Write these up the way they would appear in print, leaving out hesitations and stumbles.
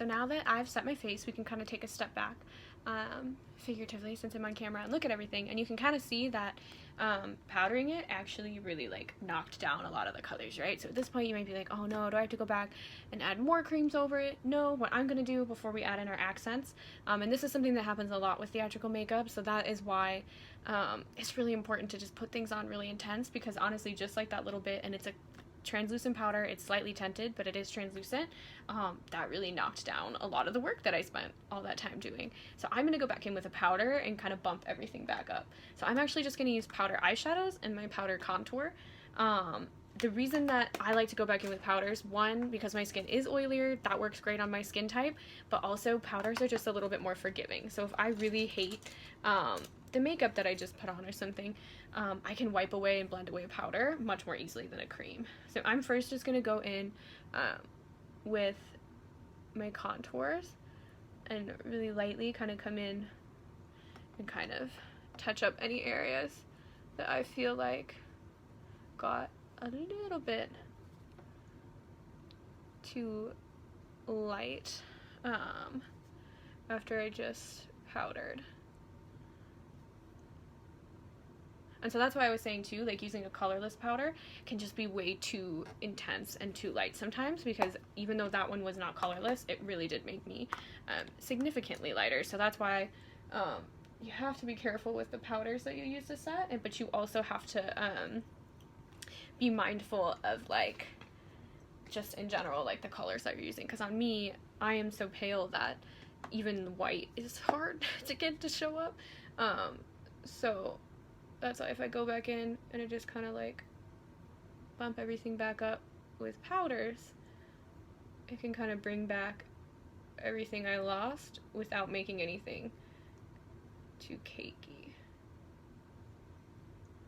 so now that I've set my face, we can kind of take a step back, figuratively, since I'm on camera, and look at everything, and you can kind of see that powdering it actually really like knocked down a lot of the colors, right? So at this point you might be like, oh no, do I have to go back and add more creams over it? No, what I'm gonna do before we add in our accents, and this is something that happens a lot with theatrical makeup, so that is why it's really important to just put things on really intense, because honestly, just like that little bit, and it's a translucent powder, it's slightly tinted, but it is translucent, that really knocked down a lot of the work that I spent all that time doing. So I'm going to go back in with a powder and kind of bump everything back up. So I'm actually just going to use powder eyeshadows and my powder contour. The reason that I like to go back in with powders, one, because my skin is oilier, that works great on my skin type, but also powders are just a little bit more forgiving. So if I really hate the makeup that I just put on or something, I can wipe away and blend away a powder much more easily than a cream. So I'm first just going to go in with my contours and really lightly kind of come in and kind of touch up any areas that I feel like got a little bit too light after I just powdered. And so that's why I was saying too, like using a colorless powder can just be way too intense and too light sometimes, because even though that one was not colorless, it really did make me significantly lighter. So that's why you have to be careful with the powders that you use to set, but you also have to be mindful of like just in general like the colors that you're using, because on me, I am so pale that even white is hard to get to show up. So that's why if I go back in and I just kind of like bump everything back up with powders, it can kind of bring back everything I lost without making anything too cakey.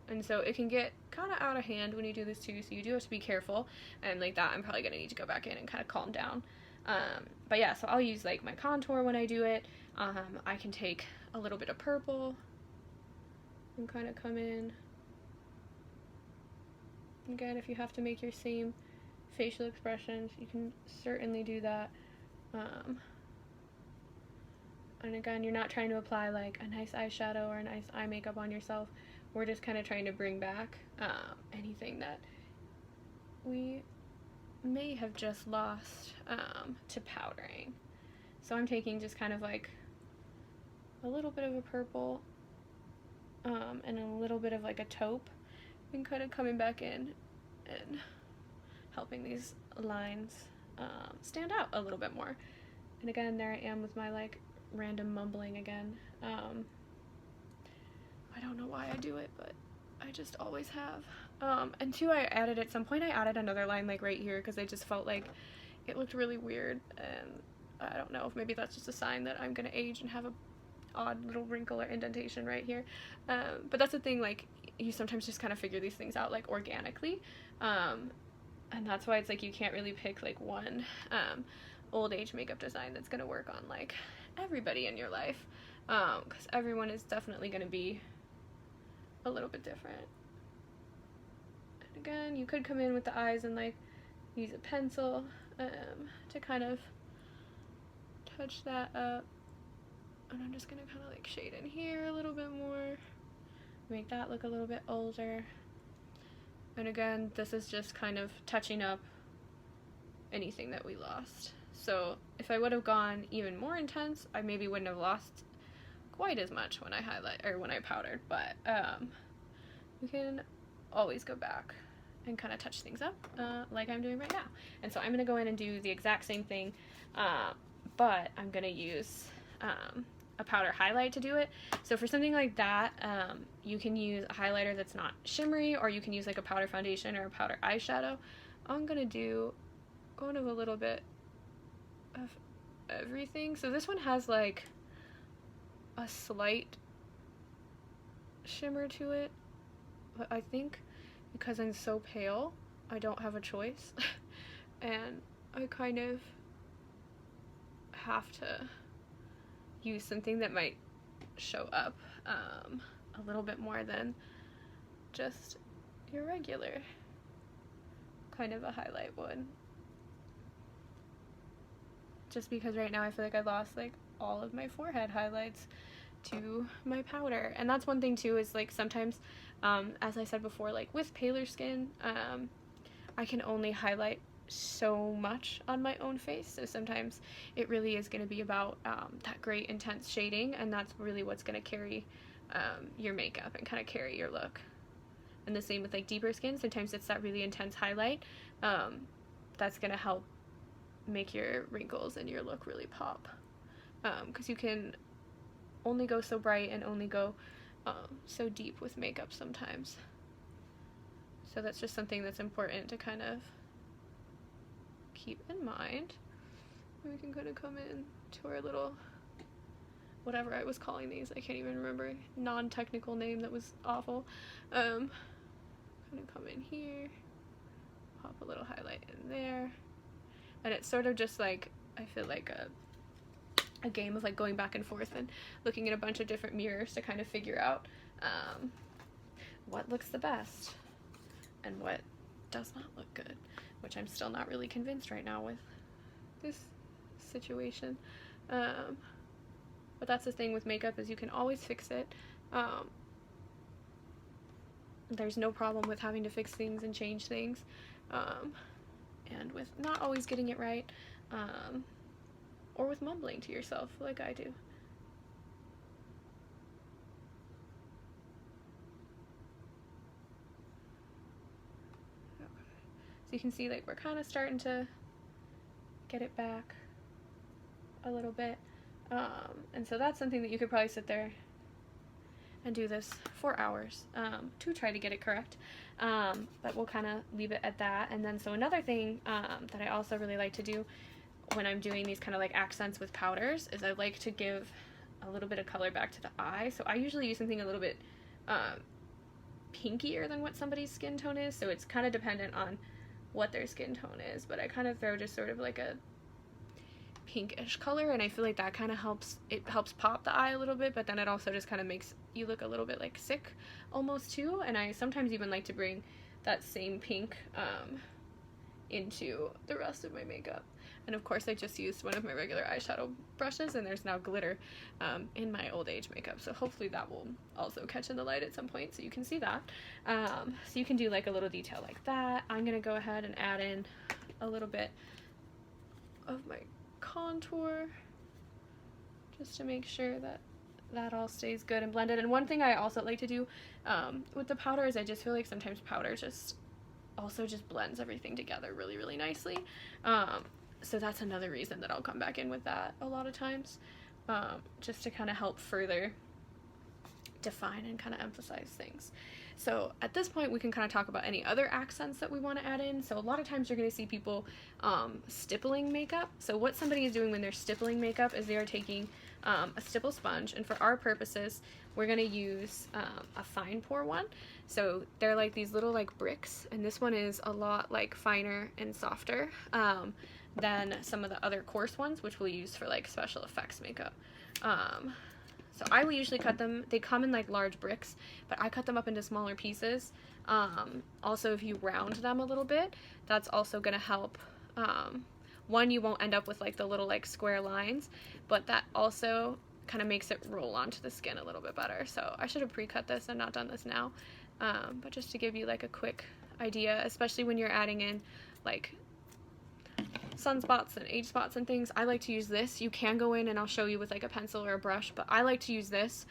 And so it can get kind of out of hand when you do this too, so you do have to be careful, and like that I'm probably going to need to go back in and kind of calm down. But yeah, so I'll use like my contour when I do it. I can take a little bit of purple and kind of come in. Again, if you have to make your same facial expressions, you can certainly do that. And again, you're not trying to apply like a nice eyeshadow or a nice eye makeup on yourself. We're just kind of trying to bring back anything that we may have just lost to powdering. So I'm taking just kind of like a little bit of a purple and a little bit of like a taupe, and kind of coming back in and helping these lines stand out a little bit more. And again, there I am with my like random mumbling again. I don't know why I do it, but I just always have. And two, I added at some point, I added another line like right here because I just felt like it looked really weird, and I don't know if maybe that's just a sign that I'm gonna age and have a odd little wrinkle or indentation right here. But that's the thing, like you sometimes just kind of figure these things out like organically, and that's why it's like you can't really pick like one old age makeup design that's gonna work on like everybody in your life, because everyone is definitely gonna be a little bit different. And again, you could come in with the eyes and like use a pencil to kind of touch that up. And I'm just gonna kind of like shade in here a little bit more, make that look a little bit older. And again, this is just kind of touching up anything that we lost. So if I would have gone even more intense, I maybe wouldn't have lost quite as much when I highlight or when I powdered, but you can always go back and kind of touch things up like I'm doing right now. And so I'm gonna go in and do the exact same thing, but I'm gonna use a powder highlight to do it. So for something like that, you can use a highlighter that's not shimmery, or you can use like a powder foundation or a powder eyeshadow. I'm gonna do kind of a little bit of everything. So this one has like a slight shimmer to it, but I think because I'm so pale, I don't have a choice and I kind of have to use something that might show up a little bit more than just your regular kind of a highlight would, just because right now I feel like I lost like all of my forehead highlights to my powder. And that's one thing too, is like sometimes, as I said before, like with paler skin, I can only highlight so much on my own face, so sometimes it really is going to be about that great intense shading, and that's really what's going to carry your makeup and kind of carry your look. And the same with like deeper skin, sometimes it's that really intense highlight that's going to help make your wrinkles and your look really pop, because you can only go so bright and only go so deep with makeup sometimes. So that's just something that's important to kind of keep in mind. We can kind of come in to our little, whatever I was calling these, I can't even remember, non-technical name that was awful. Kind of come in here, pop a little highlight in there, and it's sort of just like, I feel like a game of like going back and forth and looking at a bunch of different mirrors to kind of figure out what looks the best and what does not look good, which I'm still not really convinced right now with this situation. But that's the thing with makeup, is you can always fix it. There's no problem with having to fix things and change things, and with not always getting it right, or with mumbling to yourself like I do. So you can see like we're kind of starting to get it back a little bit, and so that's something that you could probably sit there and do this for hours to try to get it correct, but we'll kind of leave it at that. And then so another thing that I also really like to do when I'm doing these kind of like accents with powders is I like to give a little bit of color back to the eye. So I usually use something a little bit pinkier than what somebody's skin tone is, so it's kind of dependent on what their skin tone is, but I kind of throw just sort of like a pinkish color, and I feel like that kind of helps pop the eye a little bit, but then it also just kind of makes you look a little bit like sick almost too. And I sometimes even like to bring that same pink into the rest of my makeup. And of course I just used one of my regular eyeshadow brushes, and there's now glitter in my old age makeup, so hopefully that will also catch in the light at some point so you can see that. So you can do like a little detail like that. I'm gonna go ahead and add in a little bit of my contour just to make sure that that all stays good and blended. And one thing I also like to do with the powder is I just feel like sometimes powder just blends everything together really, really nicely. So that's another reason that I'll come back in with that a lot of times, just to kind of help further define and kind of emphasize things. So at this point we can kind of talk about any other accents that we want to add in. So a lot of times you're going to see people stippling makeup. So what somebody is doing when they're stippling makeup is they are taking a stipple sponge, and for our purposes we're going to use a fine pour one. So they're like these little like bricks, and this one is a lot like finer and softer than some of the other coarse ones, which we'll use for like special effects makeup. So I will usually cut them, they come in like large bricks, but I cut them up into smaller pieces. Also, if you round them a little bit, that's also going to help. One, you won't end up with like the little like square lines, but that also kind of makes it roll onto the skin a little bit better. So I should have pre-cut this and not done this now, but just to give you like a quick idea, especially when you're adding in like sunspots and age spots and things, I like to use this. You can go in and I'll show you with like a pencil or a brush, but I like to use this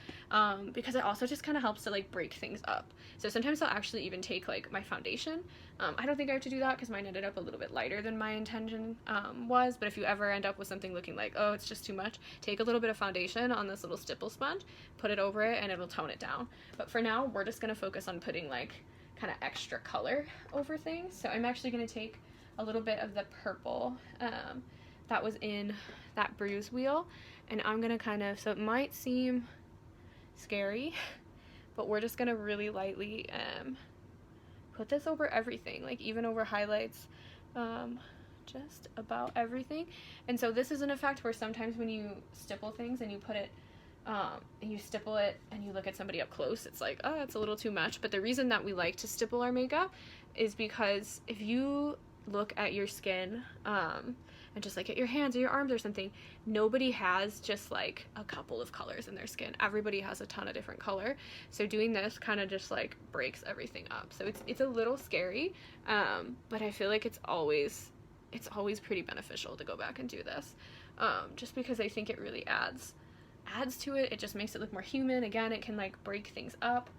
because it also just kind of helps to like break things up. So sometimes I'll actually even take like my foundation. I don't think I have to do that because mine ended up a little bit lighter than my intention was, but if you ever end up with something looking like, oh, it's just too much, take a little bit of foundation on this little stipple sponge, put it over it, and it'll tone it down. But for now, we're just going to focus on putting like kind of extra color over things. So I'm actually going to take a little bit of the purple that was in that bruise wheel, and I'm gonna kind of, so it might seem scary, but we're just gonna really lightly put this over everything, like even over highlights, just about everything. And so this is an effect where sometimes when you stipple things and you put it and you stipple it and you look at somebody up close, it's like, oh, it's a little too much. But the reason that we like to stipple our makeup is because if you look at your skin and just like at your hands or your arms or something, nobody has just like a couple of colors in their skin. Everybody has a ton of different color. So doing this kind of just like breaks everything up. So it's a little scary, but I feel like it's always pretty beneficial to go back and do this, just because I think it really adds to it. It just makes it look more human. Again, it can like break things up,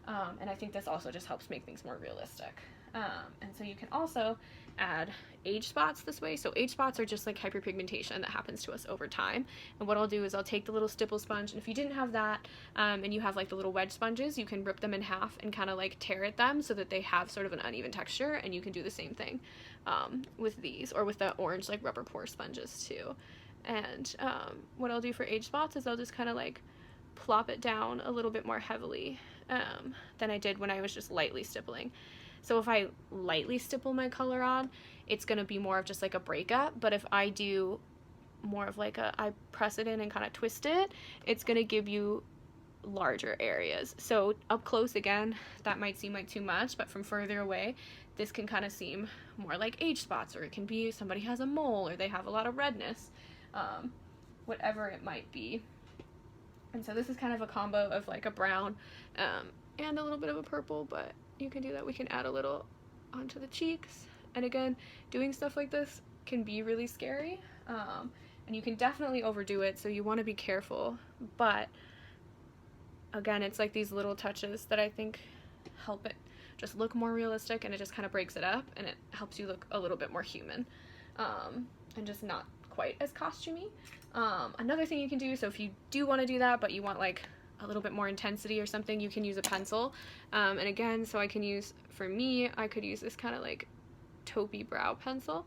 and I think this also just helps make things more realistic. And so you can also add age spots this way. So age spots are just like hyperpigmentation that happens to us over time. And what I'll do is I'll take the little stipple sponge, and if you didn't have that, and you have like the little wedge sponges, you can rip them in half and kind of like tear at them so that they have sort of an uneven texture, and you can do the same thing with these, or with the orange like rubber pore sponges too. And what I'll do for age spots is I'll just kind of like plop it down a little bit more heavily than I did when I was just lightly stippling. So if I lightly stipple my color on, it's going to be more of just like a breakup, but if I do more of like I press it in and kind of twist it, it's going to give you larger areas. So up close, again, that might seem like too much, but from further away, this can kind of seem more like age spots, or it can be somebody has a mole, or they have a lot of redness, whatever it might be. And so this is kind of a combo of like a brown and a little bit of a purple, but you can do that. We can add a little onto the cheeks. And again, doing stuff like this can be really scary, and you can definitely overdo it, so you want to be careful. But again, it's like these little touches that I think help it just look more realistic, and it just kind of breaks it up, and it helps you look a little bit more human, and just not quite as costumey. Another thing you can do, so if you do want to do that, but you want like a little bit more intensity or something, you can use a pencil. And again, so I can use, for me, I could use this kind of like taupey brow pencil.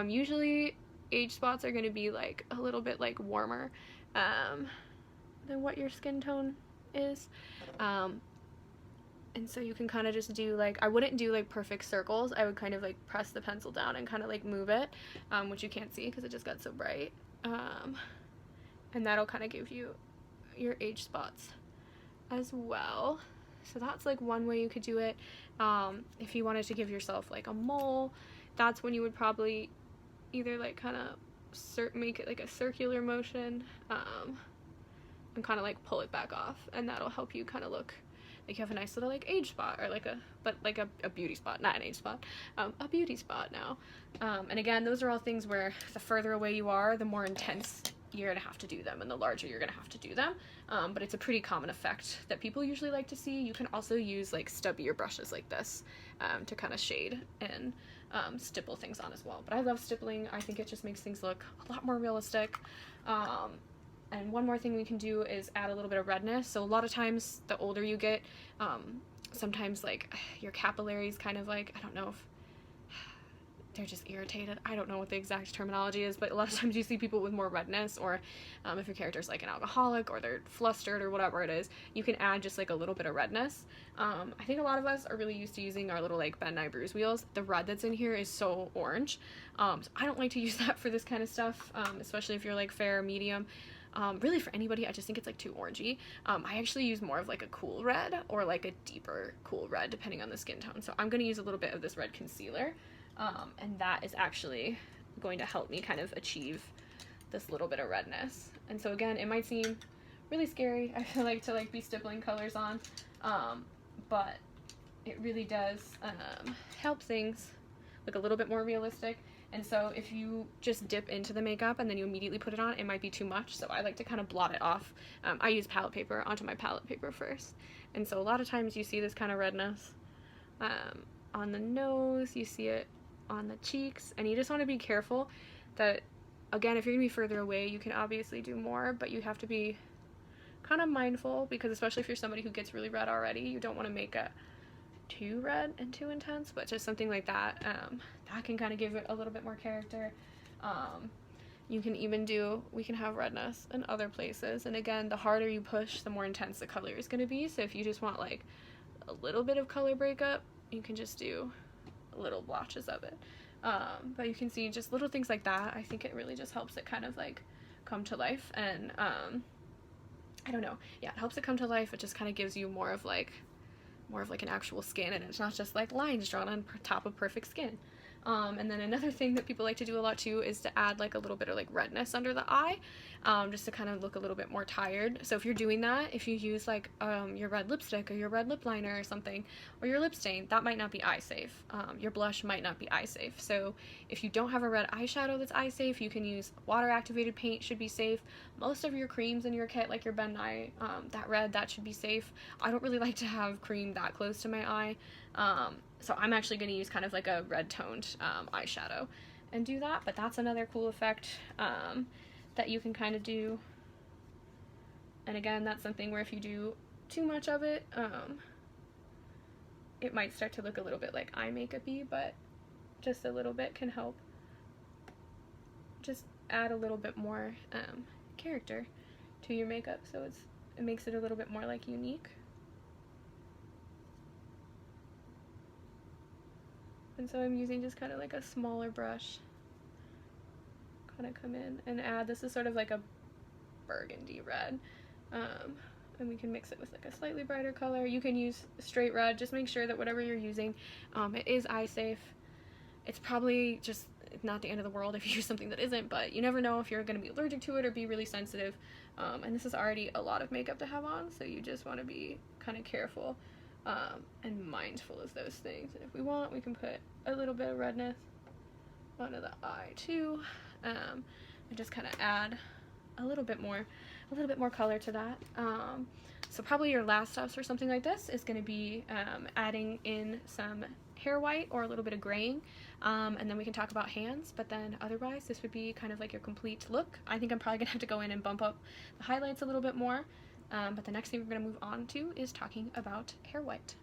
Usually age spots are going to be like a little bit like warmer than what your skin tone is. And so you can kind of just do like, I wouldn't do like perfect circles. I would kind of like press the pencil down and kind of like move it, which you can't see because it just got so bright. And that'll kind of give you your age spots as well. So that's like one way you could do it. If you wanted to give yourself like a mole, that's when you would probably either like kind of make it like a circular motion, and kind of like pull it back off, and that'll help you kind of look like you have a nice little like age spot, or like a beauty spot, not an age spot, a beauty spot now. And again, those are all things where the further away you are, the more intense you're gonna have to do them, and the larger you're gonna have to do them. But it's a pretty common effect that people usually like to see. You can also use like stubbier brushes like this to kind of shade and stipple things on as well. But I love stippling. I think it just makes things look a lot more realistic. And one more thing we can do is add a little bit of redness. So a lot of times, the older you get, sometimes like your capillaries kind of like, I don't know if they're just irritated. I don't know what the exact terminology is, but a lot of times you see people with more redness, or if your character's like an alcoholic, or they're flustered, or whatever it is, you can add just like a little bit of redness. I think a lot of us are really used to using our little like Ben Nye bruise wheels. The red that's in here is so orange, so I don't like to use that for this kind of stuff, especially if you're like fair, medium. Really for anybody, I just think it's like too orangey. I actually use more of like a cool red, or like a deeper cool red, depending on the skin tone. So I'm going to use a little bit of this red concealer, and that is actually going to help me kind of achieve this little bit of redness. And so again, it might seem really scary, I feel like, to like be stippling colors on, but it really does help things look a little bit more realistic. And so if you just dip into the makeup and then you immediately put it on, it might be too much. So I like to kind of blot it off. I use palette paper onto my palette paper first. And so a lot of times you see this kind of redness on the nose, you see it on the cheeks, and you just want to be careful that, again, if you're going to be further away, you can obviously do more, but you have to be kind of mindful, because especially if you're somebody who gets really red already, you don't want to make it too red and too intense, but just something like that, that can kind of give it a little bit more character. You can even we can have redness in other places, and again, the harder you push, the more intense the color is going to be. So if you just want like a little bit of color breakup, you can just do little blotches of it. But you can see just little things like that. I think it really just helps it kind of like come to life, and I don't know, yeah, it helps it come to life. It just kind of gives you more of like an actual skin, and it's not just like lines drawn on top of perfect skin. And then another thing that people like to do a lot too is to add like a little bit of like redness under the eye, just to kind of look a little bit more tired. So if you're doing that, if you use like your red lipstick or your red lip liner or something, or your lip stain, that might not be eye safe. Your blush might not be eye safe. So if you don't have a red eyeshadow that's eye safe, you can use water activated paint, should be safe. Most of your creams in your kit, like your Ben Nye, that red, that should be safe. I don't really like to have cream that close to my eye. So I'm actually going to use kind of like a red toned eyeshadow and do that, but that's another cool effect that you can kind of do. And again, that's something where if you do too much of it, it might start to look a little bit like eye makeup-y, but just a little bit can help just add a little bit more character to your makeup, so it makes it a little bit more like unique. And so I'm using just kind of like a smaller brush, kind of come in and add, this is sort of like a burgundy red, and we can mix it with like a slightly brighter color. You can use straight red, just make sure that whatever you're using, it is eye safe. It's probably just not the end of the world if you use something that isn't, but you never know if you're going to be allergic to it or be really sensitive, and this is already a lot of makeup to have on, so you just want to be kind of careful and mindful of those things. And if we want, we can put a little bit of redness onto the eye too, and just kind of add a little bit more color to that. So probably your last steps for something like this is going to be adding in some hair white or a little bit of graying, and then we can talk about hands, but then otherwise this would be kind of like your complete look. I think I'm probably gonna have to go in and bump up the highlights a little bit more, but the next thing we're going to move on to is talking about hair white.